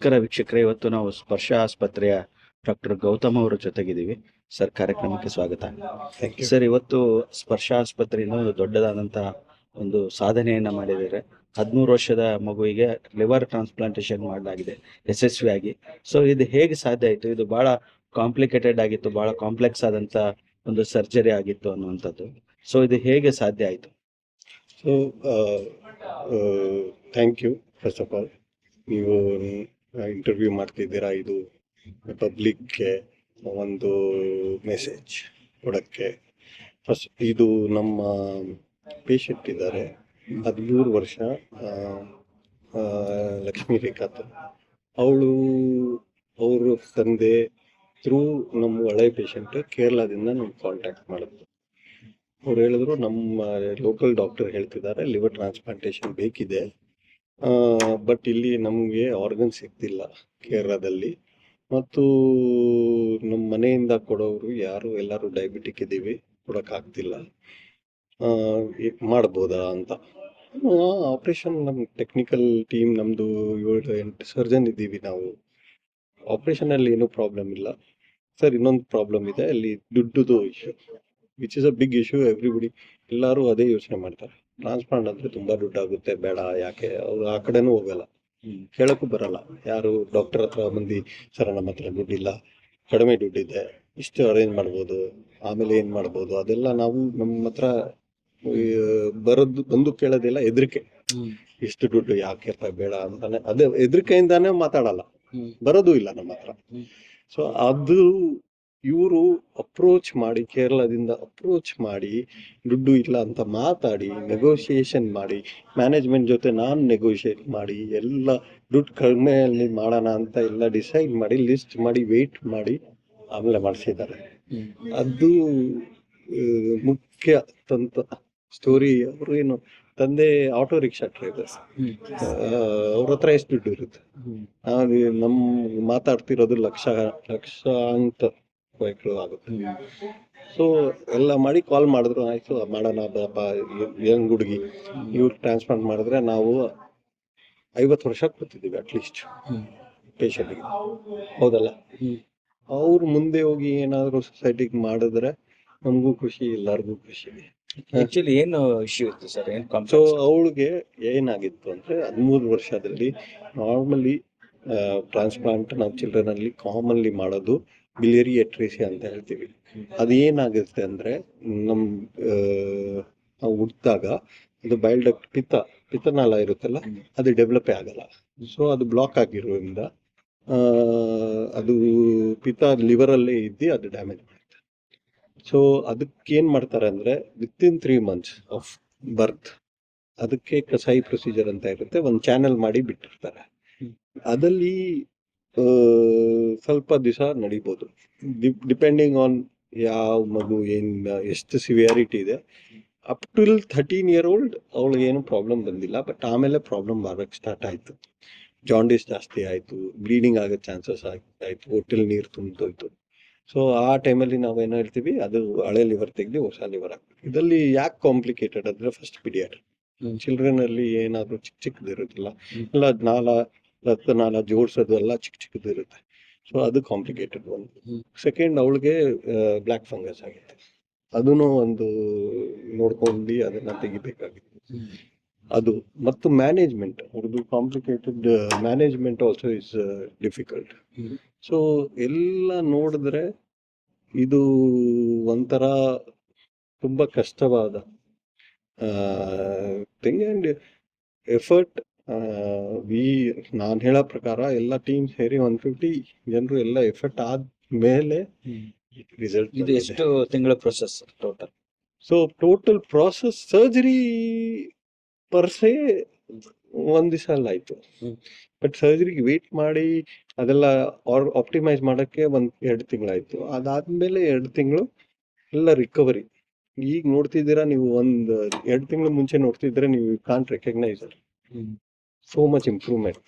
ನಮಸ್ಕಾರ ವೀಕ್ಷಕರೇ, ಇವತ್ತು ನಾವು ಸ್ಪರ್ಶ ಆಸ್ಪತ್ರೆಯ ಡಾಕ್ಟರ್ ಗೌತಮ್ ಅವರ ಜೊತೆಗಿದ್ದೀವಿ. ಸರ್, ಕಾರ್ಯಕ್ರಮಕ್ಕೆ ಸ್ವಾಗತ. ಸರ್, ಇವತ್ತು ಸ್ಪರ್ಶ ಆಸ್ಪತ್ರೆಯಿಂದ ಒಂದು ದೊಡ್ಡದಾದಂತಹ ಒಂದು ಸಾಧನೆಯನ್ನ ಮಾಡಿದ್ದಾರೆ. 13 ವರ್ಷದ ಮಗುವಿಗೆ ಲಿವರ್ ಟ್ರಾನ್ಸ್ಪ್ಲಾಂಟೇಶನ್ ಮಾಡಲಾಗಿದೆ ಯಶಸ್ವಿಯಾಗಿ. ಸೊ ಇದು ಹೇಗೆ ಸಾಧ್ಯ ಆಯಿತು? ಇದು ಬಹಳ ಕಾಂಪ್ಲಿಕೇಟೆಡ್ ಆಗಿತ್ತು, ಬಹಳ ಕಾಂಪ್ಲೆಕ್ಸ್ ಆದಂತ ಒಂದು ಸರ್ಜರಿ ಆಗಿತ್ತು ಅನ್ನುವಂಥದ್ದು. ಸೊ ಇದು ಹೇಗೆ ಸಾಧ್ಯ ಆಯಿತು? So thank you first of all. ನೀವು ಇಂಟರ್ವ್ಯೂ ಮಾಡ್ತಿದ್ದೀರಾ, ಇದು ಪಬ್ಲಿಕ್ಗೆ ಒಂದು ಮೆಸೇಜ್ ಕೊಡೋಕ್ಕೆ. ಫಸ್ಟ್, ಇದು ನಮ್ಮ ಪೇಷಂಟ್ ಇದ್ದಾರೆ, 13 ವರ್ಷ, ಲಕ್ಷ್ಮೀ ರೇಖಾತ್. ಅವರು ತಂದೆ ಥ್ರೂ ನಮ್ಮ ಹಳೆ ಪೇಷಂಟ್ ಕೇರಳದಿಂದ ನಮ್ಗೆ ಕಾಂಟ್ಯಾಕ್ಟ್ ಮಾಡಿದ್ರು. ಅವ್ರು ಹೇಳಿದ್ರು, ನಮ್ಮ ಲೋಕಲ್ ಡಾಕ್ಟರ್ ಹೇಳ್ತಿದ್ದಾರೆ ಲಿವರ್ ಟ್ರಾನ್ಸ್ಪ್ಲಾಂಟೇಶನ್ ಬೇಕಿದೆ, ಬಟ್ ಇಲ್ಲಿ ನಮಗೆ ಆರ್ಗನ್ ಸಿಗ್ತಿಲ್ಲ ಕೇರಳದಲ್ಲಿ, ಮತ್ತು ನಮ್ಮ ಮನೆಯಿಂದ ಕೊಡೋರು ಎಲ್ಲರೂ ಡಯಾಬಿಟಿಕ್ ಇದ್ದೀವಿ, ಕೊಡೋಕ್ಕಾಗ್ತಿಲ್ಲ, ಮಾಡ್ಬೋದಾ ಅಂತ. ಆಪ್ರೇಷನ್ ನಮ್ಮ ಟೆಕ್ನಿಕಲ್ ಟೀಮ್, ನಮ್ಮದು 7-8 ಸರ್ಜನ್ ಇದ್ದೀವಿ ನಾವು. ಆಪ್ರೇಷನಲ್ಲಿ ಏನೂ ಪ್ರಾಬ್ಲಮ್ ಇಲ್ಲ ಸರ್. ಇನ್ನೊಂದು ಪ್ರಾಬ್ಲಮ್ ಇದೆ, ಅಲ್ಲಿ ದುಡ್ಡುದು issue, which is a big issue. Everybody ಎಲ್ಲರೂ ಅದೇ ಯೋಚನೆ ಮಾಡ್ತಾರೆ, ಟ್ರಾನ್ಸ್ಪ್ಲಾಂಟ್ ಅಂದರೆ ತುಂಬ ದುಡ್ಡಾಗುತ್ತೆ, ಬೇಡ, ಯಾಕೆ. ಅವ್ರು ಆ ಕಡೆನೂ ಹೋಗಲ್ಲ, ಹೇಳೋಕ್ಕೂ ಬರಲ್ಲ. ಯಾರು ಡಾಕ್ಟರ್ ಹತ್ರ ಬಂದು, ಸರ್ ನಮ್ಮ ಹತ್ರ ದುಡ್ಡಿಲ್ಲ, ಕಡಿಮೆ ದುಡ್ಡಿದೆ, ಇಷ್ಟು ಅರೇಂಜ್ ಮಾಡ್ಬೋದು, ಆಮೇಲೆ ಏನು ಮಾಡ್ಬೋದು, ಅದೆಲ್ಲ ನಾವು ನಮ್ಮ ಹತ್ರ ಬಂದು ಕೇಳೋದಿಲ್ಲ. ಹೆದರಿಕೆ, ಇಷ್ಟು ದುಡ್ಡು ಯಾಕೆಪ್ಪ, ಬೇಡ ಅಂತಾನೆ, ಅದೇ ಹೆದರಿಕೆಯಿಂದಾನೇ ಮಾತಾಡಲ್ಲ, ಬರೋದು ಇಲ್ಲ ನಮ್ಮ ಹತ್ರ. ಸೊ ಅದು ಇವರು ಅಪ್ರೋಚ್ ಮಾಡಿ, ಕೇರಳದಿಂದ ಅಪ್ರೋಚ್ ಮಾಡಿ, ದುಡ್ಡು ಇಲ್ಲ ಅಂತ ಮಾತಾಡಿ, ನೆಗೋಷಿಯೇಷನ್ ಮಾಡಿ, ಮ್ಯಾನೇಜ್ಮೆಂಟ್ ಜೊತೆ ನಾನು ನೆಗೋಷಿಯೇಟ್ ಮಾಡಿ, ಎಲ್ಲ ದುಡ್ಡು ಕಡಿಮೆಯಲ್ಲಿ ಮಾಡೋಣ ಅಂತ ಎಲ್ಲ ಡಿಸೈಡ್ ಮಾಡಿ, ಲಿಸ್ಟ್ ಮಾಡಿ, ವೆಯ್ಟ್ ಮಾಡಿ, ಆಮೇಲೆ ಮಾಡಿಸಿದ್ದಾರೆ. ಅದು ಮುಖ್ಯ ತಂತ ಸ್ಟೋರಿ. ಅವರು ಏನು, ತಂದೆ ಆಟೋ ರಿಕ್ಷಾ ಡ್ರೈವರ್ಸ್, ಅವ್ರ ಹತ್ರ ಎಷ್ಟು ದುಡ್ಡು ಇರುತ್ತೆ? ನಮ್ಮ ಮಾತಾಡ್ತಿರೋದು ಲಕ್ಷಾಂತ ರೂಪಾಯಿಗಳು ಆಗುತ್ತೆ. ಸೊ ಎಲ್ಲ ಮಾಡಿ ಕಾಲ್ ಮಾಡಿದ್ರು, ಆಯ್ತು ಮಾಡೋಣ ಬಾಪ, ಯಂಗ್ ಹುಡುಗಿ, ಇವ್ರು ಟ್ರಾನ್ಸ್ಪ್ಲಾಂಟ್ ಮಾಡಿದ್ರೆ ನಾವು 50 ವರ್ಷ ಕೊಡ್ತಿದ್ದೀವಿ ಅಟ್ಲೀಸ್ಟ್ ಪೇಷಂಟ್ಗೆ, ಹೌದಲ್ಲ. ಅವ್ರು ಮುಂದೆ ಹೋಗಿ ಏನಾದ್ರು ಸೊಸೈಟಿಗೆ ಮಾಡಿದ್ರೆ ನಮಗೂ ಖುಷಿ, ಎಲ್ಲರಿಗೂ ಖುಷಿ. ಆಕ್ಚುಲಿ ಏನು ಇಶ್ಯೂ ಇತ್ತು ಸರ್? ಸೊ ಅವಳಿಗೆ ಏನಾಗಿತ್ತು ಅಂದ್ರೆ, 13 ವರ್ಷದಲ್ಲಿ ನಾರ್ಮಲಿ ಟ್ರಾನ್ಸ್ಪ್ಲಾಂಟ್ ನಾವು ಚಿಲ್ಡ್ರನ್ ಅಲ್ಲಿ ಕಾಮನ್ಲಿ ಮಾಡೋದು ಬಿಲಿಯರಿ ಎಟ್ರೇಸಿಯಾ ಅಂತ ಹೇಳ್ತೀವಿ. ಅದೇನಾಗುತ್ತೆ ಅಂದ್ರೆ, ನಾವು ಹುಟ್ಟಿದಾಗ ಅದು ಬೈಲ್ ಡಕ್ಟ್, ಪಿತ್ತನಾಳ ಇರುತ್ತಲ್ಲ, ಅದು ಡೆವಲಪೇ ಆಗಲ್ಲ. ಸೊ ಅದು ಬ್ಲಾಕ್ ಆಗಿರೋದ್ರಿಂದ ಅದು ಪಿತ್ತ ಲಿವರಲ್ಲೇ ಇದ್ದು ಅದು ಡ್ಯಾಮೇಜ್ ಮಾಡುತ್ತೆ. ಸೊ ಅದಕ್ಕೇನು ಮಾಡ್ತಾರೆ ಅಂದರೆ, ವಿತಿನ್ 3 months ಆಫ್ ಬರ್ತ್ ಅದಕ್ಕೆ ಕಸಾಯಿ ಪ್ರೊಸೀಜರ್ ಅಂತ ಇರುತ್ತೆ, ಒಂದು ಚಾನೆಲ್ ಮಾಡಿ ಬಿಟ್ಟಿರ್ತಾರೆ. ಅದಲ್ಲಿ ಸ್ವಲ್ಪ ದಿವಸ ನಡಿಬೋದು, ಡಿಪೆಂಡಿಂಗ್ ಆನ್ ಯಾವ ಮಗು ಎಷ್ಟು ಸಿವಿಯಾರಿಟಿ ಇದೆ. ಅಪ್ ಟಿಲ್ 13 year old ಅವಳಿಗೆ ಏನು ಪ್ರಾಬ್ಲಮ್ ಬಂದಿಲ್ಲ, ಬಟ್ ಆಮೇಲೆ ಪ್ರಾಬ್ಲಮ್ ಬರೋಕ್ಕೆ ಸ್ಟಾರ್ಟ್ ಆಯಿತು. ಜಾಂಡಿಸ್ ಜಾಸ್ತಿ ಆಯಿತು, ಬ್ಲೀಡಿಂಗ್ ಆಗೋ ಚಾನ್ಸಸ್ ಆಯಿತು, ಹೊಟ್ಟೆಲಿ ನೀರು ತುಂಬಿದೋಯ್ತು. ಸೊ ಆ ಟೈಮಲ್ಲಿ ನಾವೇನು ಹೇಳ್ತೀವಿ, ಅದು ಹಳೆ ಲಿವರ್ ತೆಗೆದು ಹೊಸ ಲಿವರ್ ಹಾಕ್ಬೇಕು. ಇದರಲ್ಲಿ ಯಾಕೆ ಕಾಂಪ್ಲಿಕೇಟೆಡ್ ಅಂದರೆ, ಫಸ್ಟ್ ಪಿಡಿಯಾಟ್ರ್, ಚಿಲ್ಡ್ರನ್ ಅಲ್ಲಿ ಏನಾದರೂ ಚಿಕ್ಕದಿರುತ್ತಲ್ಲ, ಎಲ್ಲ ರಕ್ತನಾಳ ಜೋಡಿಸೋದು ಎಲ್ಲ ಚಿಕ್ಕದಿರುತ್ತೆ. ಸೊ ಅದು ಕಾಂಪ್ಲಿಕೇಟೆಡ್ ಒಂದು. ಸೆಕೆಂಡ್, ಅವಳಿಗೆ ಬ್ಲ್ಯಾಕ್ ಫಂಗಸ್ ಆಗಿತ್ತು, ಅದನ್ನು ಒಂದು ನೋಡ್ಕೊಂಡು ಅದನ್ನ ತೆಗಿಬೇಕಾಗಿತ್ತು. ಅದು ಮತ್ತು ಮ್ಯಾನೇಜ್ಮೆಂಟ್, ಅವ್ರದ್ದು complicated management also is difficult. So ಎಲ್ಲ ನೋಡಿದ್ರೆ ಇದು ಒಂಥರ ತುಂಬ ಕಷ್ಟವಾದ ಥಿಂಗ್ ಆ್ಯಂಡ್ ಎಫರ್ಟ್. ನಾನು ಹೇಳೋ ಪ್ರಕಾರ ಎಲ್ಲ ಟೀಮ್ ಸೇರಿ 150 ಜನರು ಎಲ್ಲ ಎಫರ್ಟ್ ಆದ್ಮೇಲೆ ರಿಸಲ್ಟ್. ಇದು ಎಷ್ಟು ತಿಂಗಳ process total? So total process, surgery per se 1 ದಿವಸ ಅಲ್ಲ ಆಯ್ತು, ಬಟ್ ಸರ್ಜರಿಗೆ ವೇಟ್ ಮಾಡಿ ಅದೆಲ್ಲ ಆಪ್ಟಿಮೈಸ್ ಮಾಡೋಕ್ಕೆ 1-2 ತಿಂಗಳಾಯ್ತು. ಅದಾದ್ಮೇಲೆ 2 ತಿಂಗಳು ಎಲ್ಲ ರಿಕವರಿ. ಈಗ ನೋಡ್ತಿದ್ದೀರಾ ನೀವು, 1-2 ತಿಂಗಳು ಮುಂಚೆ ನೋಡ್ತಿದ್ರೆ ನೀವು can't recognise so much improvement.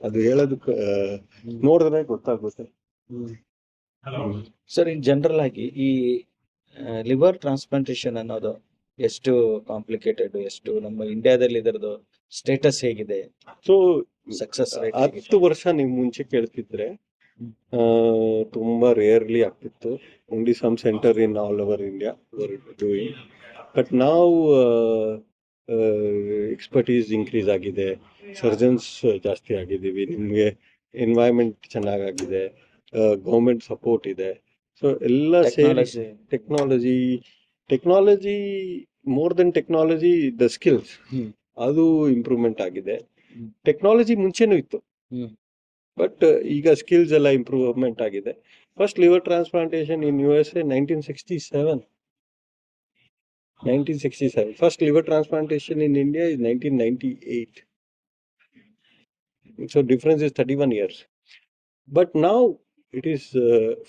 ಅದು ಹೇಳೋದಕ್ಕೆ ನೋಡಿದ್ರೆ ಗೊತ್ತಾಗುತ್ತೆ. ಸರ್, ಇನ್ ಜನರಲ್ ಆಗಿ ಈ ಲಿವರ್ ಟ್ರಾನ್ಸ್ಪ್ಲಾಂಟೇಶನ್ ಅನ್ನೋದು ಎಷ್ಟು ಕಾಂಪ್ಲಿಕೇಟೆಡ್, ಎಷ್ಟು ನಮ್ಮ ಇಂಡಿಯಾದಲ್ಲಿ ಇದರದ್ದು ಸ್ಟೇಟಸ್ ಹೇಗಿದೆ, ಸೊ ಸಕ್ಸಸ್ ರೇಟ್ 10 ವರ್ಷ ನೀವು ಮುಂಚೆ ಕೇಳ್ತಿದ್ರೆ ತುಂಬಾ ರೇರ್ಲಿ ಆಗ್ತಿತ್ತು. Only some centre in all over India doing. But ನಾವು ಎಕ್ಸ್ಪರ್ಟೀಸ್ ಇನ್ಕ್ರೀಸ್ ಆಗಿದೆ, ಸರ್ಜನ್ಸ್ ಜಾಸ್ತಿ ಆಗಿದ್ದೀವಿ, ನಿಮಗೆ ಎನ್ವೈರನ್ಮೆಂಟ್ ಚೆನ್ನಾಗಾಗಿದೆ, ಗೌರ್ಮೆಂಟ್ ಸಪೋರ್ಟ್ ಇದೆ. ಸೊ ಎಲ್ಲ ಸೇರಿ technology technology more than technology the skills hmm. ಅದು ಇಂಪ್ರೂವ್ಮೆಂಟ್ ಆಗಿದೆ. ಹ್ಮ್. ಟೆಕ್ನಾಲಜಿ ಮುಂಚೆನೂ ಇತ್ತು, ಹ್ಮ್. ಬಟ್ ಈಗ ಸ್ಕಿಲ್ಸ್ ಎಲ್ಲ ಇಂಪ್ರೂವ್ಮೆಂಟ್ ಆಗಿದೆ. First liver transplantation in USA 1967. First liver transplantation in India is 1998. So difference is 31 years. But now it is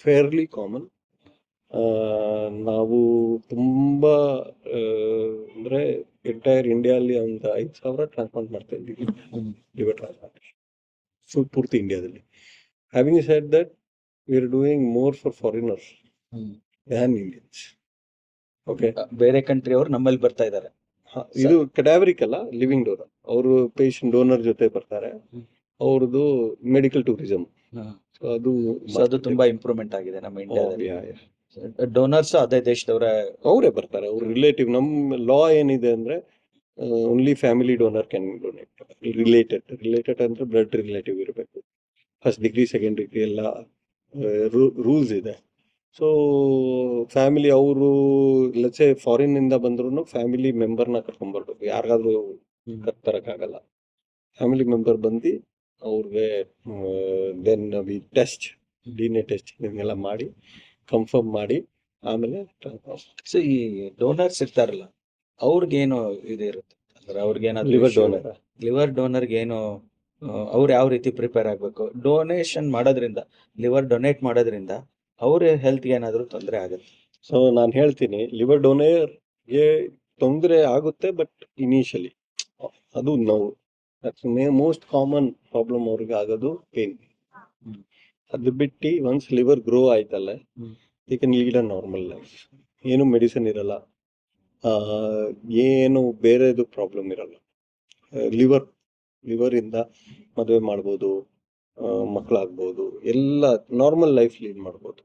fairly common. ನಾವು ತುಂಬಾ ಅಂದ್ರೆ ಎಂಟೈರ್ ಇಂಡಿಯಾದಲ್ಲಿ ಒಂದು 5,000 ಟ್ರಾನ್ಸ್ಪ್ಲಾಂಟ್ ಮಾಡ್ತಾ ಇದ್ದೀವಿ, ಲಿವರ್ ಟ್ರಾನ್ಸ್ಪ್ಲಾಂಟೇಶನ್ ಪೂರ್ತಿ ಇಂಡಿಯಾದಲ್ಲಿ. Having said that we are doing more for foreigners than Indians. Okay, ಬೇರೆ ಕಂಟ್ರಿ ಅವರು ನಮ್ಮಲ್ಲಿ ಬರ್ತಾ ಇದ್ದಾರೆ. ಇದು ಕಡಾವರಿಕ್ ಅಲ್ಲ, ಲಿವಿಂಗ್ ಡೋನರ್. ಅವರು ಪೇಷಂಟ್ ಡೋನರ್ ಜೊತೆ ಬರ್ತಾರೆ, ಅವ್ರದ್ದು ಮೆಡಿಕಲ್ ಟೂರಿಸಂ. ಅದು ತುಂಬಾ ಇಂಪ್ರೂವ್ಮೆಂಟ್ ಆಗಿದೆ ನಮ್ಮ ಇಂಡಿಯಾದಲ್ಲಿ. ಡೋನರ್ಸ್ ಅದೇ ದೇಶದವರ ಅವರೇ ಬರ್ತಾರೆ, ಅವ್ರ ರಿಲೇಟಿವ್. ನಮ್ಮ ಲಾ ಏನಿದೆ ಅಂದ್ರೆ only family donor can donate. Related ಅಂದ್ರೆ ಬ್ಲಡ್ ರಿಲೇಟಿವ್ ಇರಬೇಕು. ಫಸ್ಟ್ ಡಿಗ್ರಿ, ಸೆಕೆಂಡ್ ಡಿಗ್ರಿ ಎಲ್ಲ ರೂಲ್ಸ್ ಇದೆ. ಸೊ ಫ್ಯಾಮಿಲಿ ಅವರು ಲೆಟ್ಸೆ ಫಾರಿನ್ ಇಂದ ಬಂದ್ರು ಫ್ಯಾಮಿಲಿ ಮೆಂಬರ್ನ ಕರ್ಕೊಂಡ್ಬರ್ಬೇಕು. ಯಾರಿಗಾದ್ರೂ ತರಕ್ಕಾಗಲ್ಲ, ಫ್ಯಾಮಿಲಿ ಮೆಂಬರ್ ಬಂದು ಅವ್ರಿಗೆ then we test, DNA test ಇದನ್ನೆಲ್ಲ ಮಾಡಿ ಕನ್ಫರ್ಮ್ ಮಾಡಿ ಆಮೇಲೆ. ಸೊ ಈ ಡೋನರ್ಸ್ ಇರ್ತಾರಲ್ಲ, ಅವ್ರಿಗೇನು ಇದು ಇರುತ್ತೆ ಅಂದ್ರೆ ಅವ್ರಿಗೇನಾದ್ರು ಲಿವರ್ ಡೋನರ್ಗೆ ಏನು, ಅವ್ರು ಯಾವ ರೀತಿ ಪ್ರಿಪೇರ್ ಆಗ್ಬೇಕು? ಡೊನೇಷನ್ ಮಾಡೋದ್ರಿಂದ, ಲಿವರ್ ಡೊನೇಟ್ ಮಾಡೋದ್ರಿಂದ ಅವ್ರ ಹೆಲ್ತ್ಗೆ ಏನಾದ್ರು ತೊಂದರೆ ಆಗುತ್ತೆ? ಸೊ ನಾನು ಹೇಳ್ತೀನಿ, ಲಿವರ್ ಡೊನೇರ್ಗೆ ತೊಂದರೆ ಆಗುತ್ತೆ, ಬಟ್ ಇನಿಷಿಯಲಿ ಅದು ನೋವು. ಮೋಸ್ಟ್ ಕಾಮನ್ ಪ್ರಾಬ್ಲಮ್ ಅವ್ರಿಗೆ ಆಗೋದು ಪೇನ್. ಅದು ಬಿಟ್ಟು ಒನ್ಸ್ ಲಿವರ್ ಗ್ರೋ ಆಯ್ತಲ್ಲ, they can lead a normal life. ಏನು ಮೆಡಿಸಿನ್ ಇರಲ್ಲ, ಏನು ಬೇರೆದು ಪ್ರಾಬ್ಲಮ್ ಇರಲ್ಲ. ಲಿವರ್ ಇಂದ ಮದುವೆ ಮಾಡ್ಬೋದು, ಮಕ್ಕಳಾಗ್ಬೋದು, ಎಲ್ಲ ನಾರ್ಮಲ್ ಲೈಫ್ ಲೀಡ್ ಮಾಡ್ಬೋದು.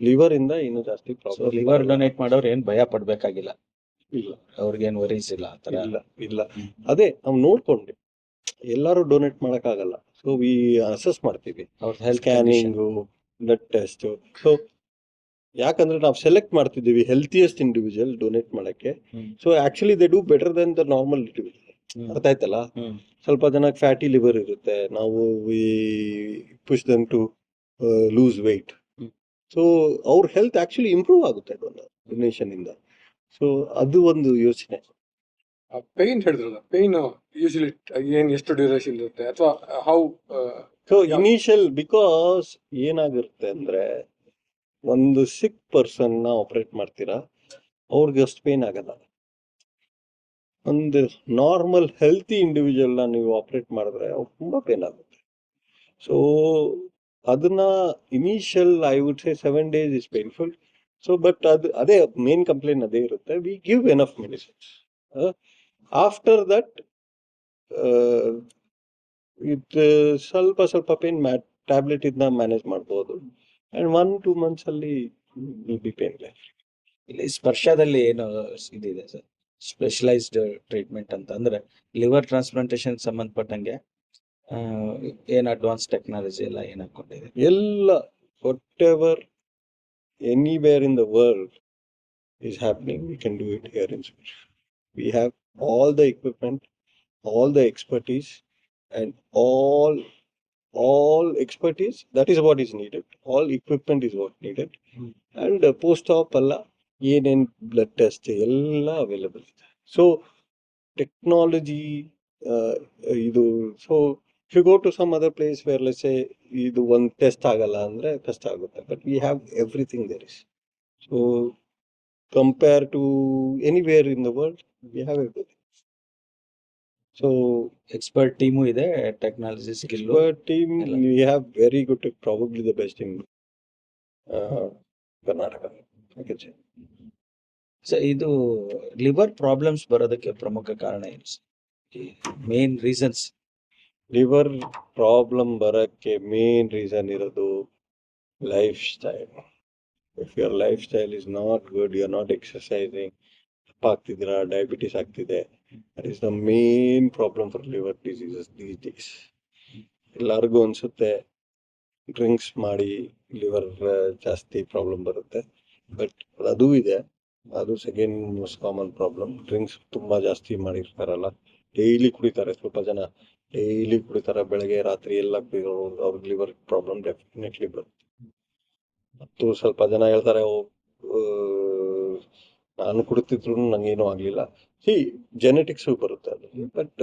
ಲಿವರ್ ಇಂದ ಇನ್ನೂ ಜಾಸ್ತಿ ಪ್ರಾಬ್ಲಮ್. ಲಿವರ್ ಡೊನೇಟ್ ಮಾಡೋರು ಏನ್ ಭಯ ಪಡ್ಬೇಕಾಗಿಲ್ಲ, ಇಲ್ಲ, ಅವ್ರಿಗೇನ್ ವರೀಸ್ ಇಲ್ಲ ಆತರ. ಇಲ್ಲ. ಅದೇ ನಾವು ನೋಡ್ಕೊಂಡ್ವಿ, ಎಲ್ಲರೂ ಡೊನೇಟ್ ಮಾಡಕ್ಕಾಗಲ್ಲ. ಸೊ ವಿ ಅಸೆಸ್ ಮಾಡ್ತೀವಿ, ಸ್ಕ್ಯಾನಿಂಗು, ಬ್ಲಡ್ ಟೆಸ್ಟ್. ಸೊ ಯಾಕಂದ್ರೆ ನಾವು ಸೆಲೆಕ್ಟ್ ಮಾಡ್ತಿದ್ದೀವಿ ಹೆಲ್ತಿಯೆಸ್ಟ್ ಇಂಡಿವಿಜುವಲ್ ಡೊನೇಟ್ ಮಾಡಕ್ಕೆ. So actually they do better than the normal individual. ಅರ್ಥ ಆಯ್ತಲ್ಲ? ಸ್ವಲ್ಪ ಜನಕ್ಕೆ ಫ್ಯಾಟಿ ಲಿವರ್ ಇರುತ್ತೆ, ನಾವು we push them to lose weight. So ಅವ್ರ ಹೆಲ್ತ್ ಆಕ್ಚುಲಿ ಇಂಪ್ರೂವ್ ಆಗುತ್ತೆ ಡೊನೇಷನ್ ಇಂದ. ಸೊ ಅದು ಒಂದು ಯೋಚನೆ. ಪೇನ್ ಹೇಳಿದ್ರಲ್ಲ, ಪೇನ್ ಯೂಶಲಿ ಏನ್ ಎಷ್ಟು ಡ್ಯೂರೇಷನ್ ಇರುತ್ತೆ ಅಥವಾ ಹೌ? ಸೊ ಇನಿಷಿಯಲ್, ಬಿಕಾಸ್ ಏನಾಗಿರುತ್ತೆ ಅಂದ್ರೆ, ಒಂದು ಸಿಕ್ ಪರ್ಸನ್ ನ ಆಪರೇಟ್ ಮಾಡ್ತೀರಾ, ಅವ್ರಿಗೆ ಅಷ್ಟು ಪೇನ್ ಆಗಲ್ಲ. ಒಂದು ನಾರ್ಮಲ್ ಹೆಲ್ತಿ ಇಂಡಿವಿಜುವಲ್ ನ ನೀವು ಆಪರೇಟ್ ಮಾಡಿದ್ರೆ ಅವ್ರಿಗೆ ತುಂಬಾ ಪೇನ್ ಆಗುತ್ತೆ. ಸೊ ಅದನ್ನ initial I would say 7 days is painful. So but ಅದೇ ಮೇನ್ ಕಂಪ್ಲೇಂಟ್ ಅದೇ ಇರುತ್ತೆ. We give enough medicines. After that ಸ್ವಲ್ಪ ಪೇನ್ ಟ್ಯಾಬ್ಲೆಟ್ ಇದನ್ನ ಮ್ಯಾನೇಜ್ ಮಾಡ್ಬೋದು. ಅಂಡ್ 1-2 months ಅಲ್ಲಿ ವಿಲ್ ಬಿ ಪೇನ್ಲೆಸ್. ಇಲ್ಲಿ ಸ್ಪರ್ಶದಲ್ಲಿ ಏನು ಇದಿದೆ ಸರ್, ಸ್ಪೆಷಲೈಸ್ಡ್ ಟ್ರೀಟ್ಮೆಂಟ್ ಅಂತ ಅಂದ್ರೆ ಲಿವರ್ ಟ್ರಾನ್ಸ್ಪ್ಲಾಂಟೇಶನ್ ಸಂಬಂಧಪಟ್ಟಂಗೆ ಏನ್ ಅಡ್ವಾನ್ಸ್ ಟೆಕ್ನಾಲಜಿ ಎಲ್ಲ ಏನ್ ಹಾಕೊಂಡಿದೆ? ಎಲ್ಲ whatever anywhere in the world is happening, we can do it here in Sweden. We have all the equipment, all the expertise, and all expertise. That is what is needed. All equipment is what needed. And post-op alla ಏನೇನ್ blood test ಎಲ್ಲ available ಇದೆ. So technology ಇದು. So if you go to some other place where let's say ಇದು ಒಂದು test ಆಗಲ್ಲ ಅಂದ್ರೆ ಕಷ್ಟ ಆಗುತ್ತೆ, but we have everything there is. So compare to anywhere in the world, we have everything. So expert team ಇದೆ, technology skill team we have very good, probably the best in Karnataka. So ಇದು liver problems ಬರೋದಕ್ಕೆ ಪ್ರಮುಖ ಕಾರಣ ಏನು main reasons? Liver problem ಬರಕ್ಕೆ main reason ಇರೋದು lifestyle. If your lifestyle is not good, you are not exercising, ದಪ್ಪ ಆಗ್ತಿದ್ದೀರಾ, diabetes ಆಗ್ತಿದೆ, that is the main problem for liver diseases these days. ಎಲ್ಲರಿಗೂ ಅನ್ಸುತ್ತೆ ಡ್ರಿಂಕ್ಸ್ ಮಾಡಿ liver ಜಾಸ್ತಿ problem ಬರುತ್ತೆ, ಬಟ್ ಅದು ಇದೆ. ಅದು second most common problem. Drinks ತುಂಬಾ ಜಾಸ್ತಿ ಮಾಡಿರ್ತಾರಲ್ಲ, ಡೈಲಿ ಕುಡಿತಾರೆ, ಸ್ವಲ್ಪ ಜನ ಡೈಲಿ ಕುಡಿತಾರೆ, ಬೆಳಗ್ಗೆ ರಾತ್ರಿ ಎಲ್ಲ ಕುಡಿಯೋರು, ಅವ್ರಿಗೆ ಲಿವರ್ ಪ್ರಾಬ್ಲಮ್ ಡೆಫಿನೆಟ್ಲಿ ಬರುತ್ತೆ. ಮತ್ತು ಸ್ವಲ್ಪ ಜನ ಹೇಳ್ತಾರೆ ನಾನು ಕುಡಿತಿದ್ರು ನಂಗೇನೂ ಆಗಲಿಲ್ಲ. ಜೆನೆಟಿಕ್ಸ್ ಬರುತ್ತೆ ಅದು, but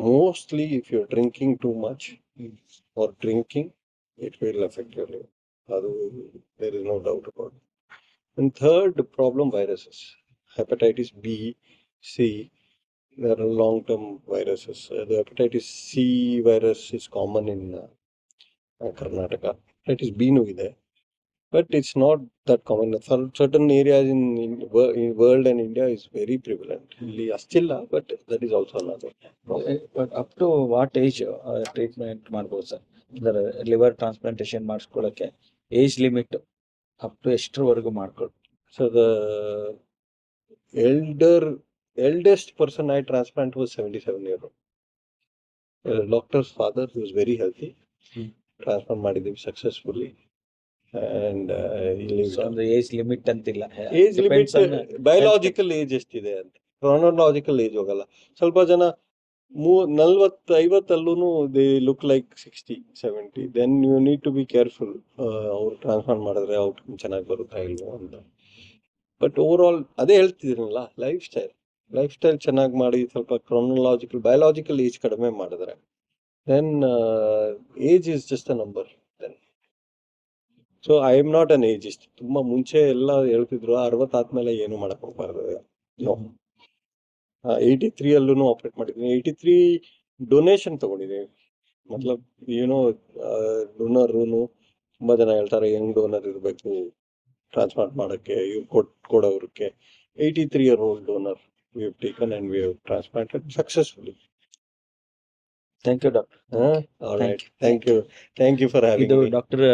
mostly if you drinking too much or drinking, it will affect your liver. ಅದು there is no doubt about it. And third problem, viruses. Hepatitis B, C, there are long-term viruses. The hepatitis C virus is common in Karnataka. Hepatitis B nu ide, but it's not that common. Certain areas in world and India is very prevalent. Illi astilla, but that is also another problem. But up to what age treatment ಮಾಡ್ಬೋದು sir? ಅಂದರೆ liver transplantation ಮಾಡಿಸ್ಕೊಳ್ಳೋಕ್ಕೆ age limit up to ಎಷ್ಟರವರೆಗೂ ಮಾಡ್ಕೊಳ್ಳಿ? So the eldest person I transplant was 77-year-old. Doctor's father, who was very healthy, transplant ಮಾಡಿದ್ದೀವಿ successfully, and he lived. So ಒಂದು age limit ಅಂತಿಲ್ಲ. Age limit biological age ಎಷ್ಟಿದೆ ಅಂತ, chronological age ಹೋಗಲ್ಲ. ಸ್ವಲ್ಪ ಜನ 40-50 they look like 60-70. Then you need to be careful. ಅವ್ರು transplant ಮಾಡಿದ್ರೆ ಔಟ್ಕಮ್ ಚೆನ್ನಾಗಿ ಬರುತ್ತಾ ಇಲ್ವೋ ಅಂತ. ಬಟ್ ಓವರ್ ಆಲ್ ಅದೇ ಹೇಳ್ತಿದ್ದೀನಲ್ಲ, ಲೈಫ್ ಸ್ಟೈಲ್ ಚೆನ್ನಾಗಿ ಮಾಡಿ, ಸ್ವಲ್ಪ ಕ್ರಾನಲಾಜಿಕಲ್ ಬಯೋಲಾಜಿಕಲ್ ಏಜ್ ಕಡಿಮೆ ಮಾಡಿದ್ರೆ, then age is just a number. Then so I am not an ageist. ತುಂಬಾ ಮುಂಚೆ ಎಲ್ಲ ಹೇಳ್ತಿದ್ರು 60 ಆದ್ಮೇಲೆ ಏನು ಮಾಡಕ್ ಹೋಗ್ಬಾರ್ದು. 83 ಅಲ್ಲೂ ಆಪರೇಟ್ ಮಾಡಿದ್ದೀನಿ. 83 ಡೊನೇಷನ್ ತಗೊಂಡಿದ್ದೀನಿ. ಮತ್ಲಬ್ ಏನೋ ಡೋನರ್ನು ತುಂಬಾ ಜನ ಹೇಳ್ತಾರೆ ಯಂಗ್ ಡೋನರ್ ಇರಬೇಕು ಟ್ರಾನ್ಸ್ಪ್ಲಾಂಟ್ ಮಾಡಕ್ಕೆ, ಇವ್ರು ಕೊಡೋವ್ರಿಗೆ. 83-year-old donor we have taken and we have transplanted successfully. Thank you doctor. All right. Thank you for having ಇದು me. ಡಾಕ್ಟರ್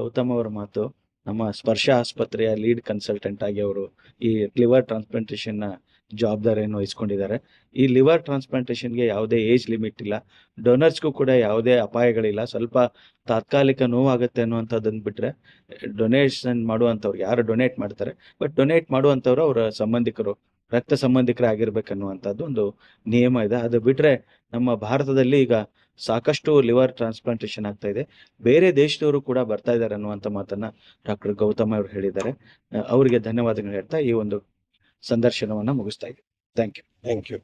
ಗೌತಮ್ ಅವರ ಮಾತು. ನಮ್ಮ ಸ್ಪರ್ಶ ಆಸ್ಪತ್ರೆಯ ಲೀಡ್ ಕನ್ಸಲ್ಟೆಂಟ್ ಆಗಿ ಅವರು ಈ ಲಿವರ್ ಟ್ರಾನ್ಸ್ಪ್ಲಾಂಟೇಶನ್ನ ಜವಾಬ್ದಾರಿಯನ್ನು ವಹಿಸ್ಕೊಂಡಿದ್ದಾರೆ. ಈ ಲಿವರ್ ಟ್ರಾನ್ಸ್ಪ್ಲಾಂಟೇಶನ್ಗೆ ಯಾವುದೇ ಏಜ್ ಲಿಮಿಟ್ ಇಲ್ಲ, ಡೊನರ್ಸ್ಗೂ ಕೂಡ ಯಾವುದೇ ಅಪಾಯಗಳಿಲ್ಲ. ಸ್ವಲ್ಪ ತಾತ್ಕಾಲಿಕ ನೋವಾಗುತ್ತೆ ಅನ್ನುವಂಥದ್ದನ್ನು ಬಿಟ್ಟರೆ ಡೊನೇಷನ್ ಮಾಡುವಂಥವ್ರು ಯಾರು ಡೊನೇಟ್ ಮಾಡ್ತಾರೆ, ಬಟ್ ಡೊನೇಟ್ ಮಾಡುವಂಥವ್ರು ಅವರ ಸಂಬಂಧಿಕರು, ರಕ್ತ ಸಂಬಂಧಿಕರೇ ಆಗಿರ್ಬೇಕನ್ನುವಂಥದ್ದು ಒಂದು ನಿಯಮ ಇದೆ. ಅದು ಬಿಟ್ಟರೆ ನಮ್ಮ ಭಾರತದಲ್ಲಿ ಈಗ ಸಾಕಷ್ಟು ಲಿವರ್ ಟ್ರಾನ್ಸ್ಪ್ಲಾಂಟೇಶನ್ ಆಗ್ತಾ ಇದೆ. ಬೇರೆ ದೇಶದವರು ಕೂಡ ಬರ್ತಾ ಇದ್ದಾರೆ ಅನ್ನುವಂಥ ಮಾತನ್ನು ಡಾಕ್ಟರ್ ಗೌತಮ್ ಅವರು ಹೇಳಿದ್ದಾರೆ. ಅವರಿಗೆ ಧನ್ಯವಾದಗಳು ಹೇಳ್ತಾ ಈ ಒಂದು ಸಂದರ್ಶನವನ್ನು ಮುಗಿಸ್ತಾ ಇದ್ದೀವಿ. Thank you. Thank you.